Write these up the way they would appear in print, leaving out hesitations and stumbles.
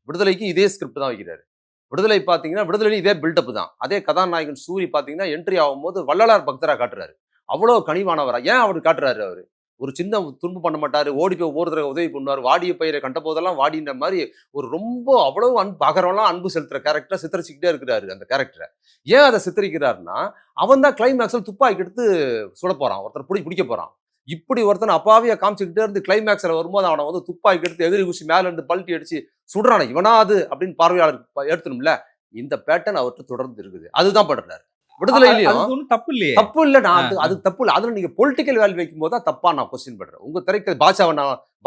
விடுதலைக்கு இதே ஸ்கிரிப்ட் தான் வைக்கிறாரு. விடுதலை பார்த்தீங்கன்னா, விடுதலையிலும் இதே பில்டப் தான். அதே கதாநாயகன் சூரி பார்த்தீங்கன்னா, என்ட்ரி ஆகும்போது வள்ளலார் பக்தரா காட்டுறாரு. அவ்வளோ கனிவானவரா. ஏன் அவரு காட்டுறாரு அவரு? ஒரு சின்ன துன்பு பண்ண மாட்டாரு. ஓடி போய் ஒவ்வொரு தடவ உதவி பண்ணுவாரு. வாடிய பயிரை கண்டபோதெல்லாம் வாடின்ற மாரி ஒரு ரொம்ப அவ்வளவு பார்க்கிறவன்லாம் அன்பு செலுத்துற கேரக்டர சித்தரிச்சுக்கிட்டே இருக்கிறாரு அந்த கேரக்டர. ஏன் அத சித்தரிக்கிறார்ன்னா, அவன் தான் கிளைமாக்ஸ்ல துப்பாக்கி எடுத்து சுடப் போறான். ஒருத்தர பிடிக்க போறான். இப்படி ஒருத்தன அப்பாவியா காமிச்சுக்கிட்டே இருந்து கிளைமாக்ஸ்ல வரும்போது அவன வந்து துப்பாக்கி எடுத்து எகிறி குதிச்சு மேல இருந்து பல்டி அடிச்சு சுடுறானே இவனா அது அப்படின்னு பார்வையாளர் ஏத்துணும்ல. இந்த பேட்டர்ன் அவர்ட்ட தொடர்ந்து இருக்குது. அதுதான் பண்றாரு. அது விடுதலையிலயும் ஒண்ணும் தப்பு இல்லையே. தப்பு இல்ல. ஆ, நான் அது தப்பு இல்ல. அதுல நீங்க பொலிட்டிக்கல் வேல்யூ வைக்கும்போது தான் தப்பா நான் கொஸ்டின் பண்றேன். உங்க திரைக்கு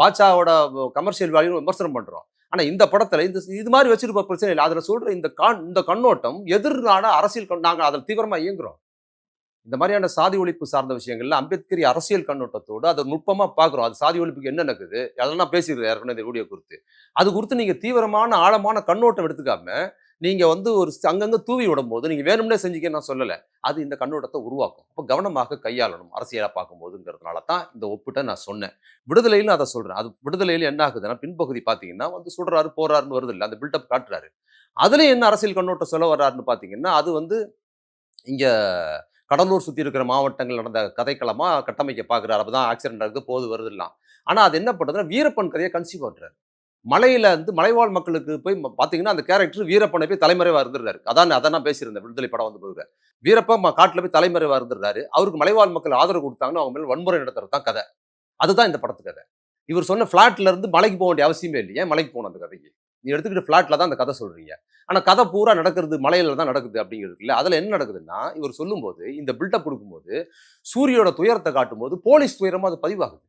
பாட்ஷாவோட கமர்ஷியல் வேல்யூ விமர்சனம் பண்றோம். ஆனா இந்த படத்துல இது மாரி வச்சிருப்ப பிரச்சனை இல்ல. அதுல சொல்ற இந்த கண்ணோட்டம் எதிரான அரசியல் நாங்க அதுல தீவிரமா இயங்குறோம். இந்த மாதிரியான சாதி ஒழிப்பு சார்ந்த விஷயங்கள்ல அம்பேத்கரி அரசியல் கண்ணோட்டத்தோடு அதை நுட்பமா பார்க்கிறோம். அது சாதி ஒழிப்புக்கு என்ன நடக்குது? அதெல்லாம் நான் பேசியிருக்கேன் ஏற்கனவே இந்த வீடியோ குறித்து. அது குறித்து நீங்க தீவிரமான, ஆழமான கண்ணோட்டம் எடுத்துக்காம, நீங்க வந்து ஒரு அங்கங்க தூவி விடும்போது, நீங்க வேணும்னே செஞ்சீங்கன்னு நான் சொல்லல. அது இந்த கண்ணோட்டத்த உருவாக்கும். அப்ப கவனமாக கையாளணும். அரசியலா பார்க்கும்போதுங்கிறதுனால தான் இந்த ஒப்பிட்ட நான் சொன்னேன். விடுதலையிலும் அத சொல்றேன். அது விடுதலையில என்ன ஆகுதுன்னா, பின்பகுதி பார்த்தீங்கன்னா, வந்து சுடுறாரு, போறாருன்னு வருதுல்ல. அந்த பில்டப் காட்டுறாரு. அதுலயும் என்ன அரசியல் கண்ணோட்டம் சொல்ல வர்றாருன்னு பார்த்தீங்கன்னா, அது வந்து இங்க கடலூர் சுத்தி இருக்கிற மாவட்டங்கள் நடந்த கதைக்களமா கட்டமைக்க பார்க்கிறாரு. அப்பதான் ஆக்சிடென்ட் நடக்குது, போது வருதுல்லாம். ஆனா அது என்ன பண்ணுதுன்னா, வீரப்பன் கதைய கன்சீவ் பண்றாரு. மலையில வந்து மலைவாழ் மக்களுக்கு போய் பார்த்தீங்கன்னா, அந்த கேரக்டர் வீரப்பனை போய் தலைமறைவா இருந்துடுறாரு. அதான் நான் பேசியிருந்தேன் விடுதலை படம் வந்த பிறகு. வீரப்பன் காட்டுல போய் தலைமறைவா இருந்துடுறாரு. அவருக்கு மலைவாழ் மக்கள் ஆதரவு குடுத்தாங்கன்னா, அவங்க மேல வன்முறை நடத்துறது தான் கதை. அதுதான் இந்த படத்து கதை. இவர் சொன்ன ஃப்ளாட்ல இருந்து மலைக்கு போக வேண்டிய அவசியமே இல்ல. ஏன் மலைக்கு போணும் அந்த கதைக்கு? நீ எடுத்துக்கிட்டு ஃப்ளாட்ல தான் அந்த கதை சொல்றீங்க. ஆனா கதை பூரா நடக்கிறது மலையில தான் நடக்குது அப்படிங்கிறது இல்ல. அதுல என்ன நடக்குதுன்னா, இவர் சொல்லும்போது, இந்த பில்டப் குடுக்கும்போது, சூரியோட துயரத்த காட்டும்போது, போலீஸ் துயரமா அது பதிவாகுது.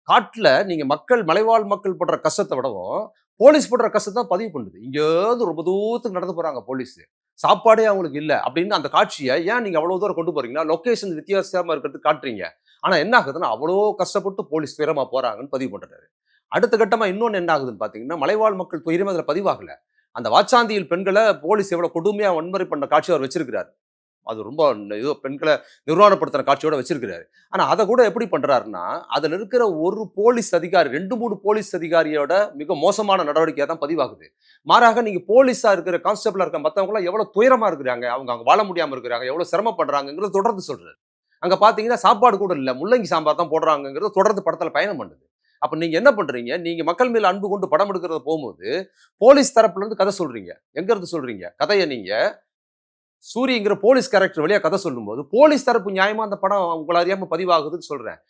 காட்டுல நீங்க மலைவாழ் மக்கள் படுற கஷ்டத்த விடவும், போலீஸ் படுற கஷ்டத்த தான் பதிவு பண்ணுது. இங்கேருந்து ரொம்ப தூரத்துக்கு நடந்து போறாங்க போலீஸு. சாப்பாடே அவங்களுக்கு இல்ல. அப்படின்னு அந்த காட்சிய ஏன் நீங்க அவ்வளவு தூரம் கொண்டு போறீங்கன்னா, லொகேஷன் வித்தியாசமா இருக்கிறதுக்கு காட்டுறீங்க. ஆனா என்ன ஆகுதுன்னா, அவ்வளோ கஷ்டப்பட்டு போலீஸ் துயரமா போறாங்கன்னு பதிவு பண்றாரு. அடுத்த கட்டமா இன்னொன்னு என்ன ஆகுதுன்னு பார்த்தீங்கன்னா, மலைவாழ் மக்கள் துயரமே அதுல பதிவாகல. அந்த வாச்சாந்தியில் பெண்கள போலீஸ் எவ்வளவு கொடுமையா வன்முறை பண்ண காட்சிய அவர் வச்சிருக்கிறாரு. அது ரொம்ப ஏதோ பெண்கள நிர்வாணப்படுத்துற காட்சியோட வச்சிருக்கிறாரு. ஆனா அத கூட எப்படி பண்றாருன்னா, அதுல இருக்கிற ஒரு போலீஸ் அதிகாரி 2, 3 போலீஸ் அதிகாரியோட மிக மோசமான நடவடிக்கையா தான் பதிவாகுது. மாறாக நீங்க போலீஸா இருக்கிற கான்ஸ்டபிளா இருக்க மத்தவங்கலாம் எவ்வளவு துயரமா இருக்கிறாங்க. அவங்க அங்க வாழ முடியாம இருக்கிறாங்க. எவ்வளவு சிரமப்படுறாங்கங்கிறத தொடர்ந்து சொல்றாரு. அங்க பார்த்தீங்கன்னா, சாப்பாடு கூட இல்ல. முள்ளங்கி சாம்பார் தான் போடுறாங்கங்கிறத தொடர்ந்து படத்துல பயணம் பண்ணுது. அப்ப நீங்க என்ன பண்றீங்க? நீங்க மக்கள் மேல் அன்பு கொண்டு படம் எடுக்கிறத போம்போது, போலீஸ் தரப்புல இருந்து கதை சொல்றீங்க. எங்க இருந்து சொல்றீங்க? கதைய நீங்க சூரிங்கிற போலீஸ் கேரக்டர் வழியா கதை சொல்லும்போது, போலீஸ் தரப்பு நியாயமா அந்த படம் உங்கள அறியாம பதிவாகுதுன்னு சொல்றேன்.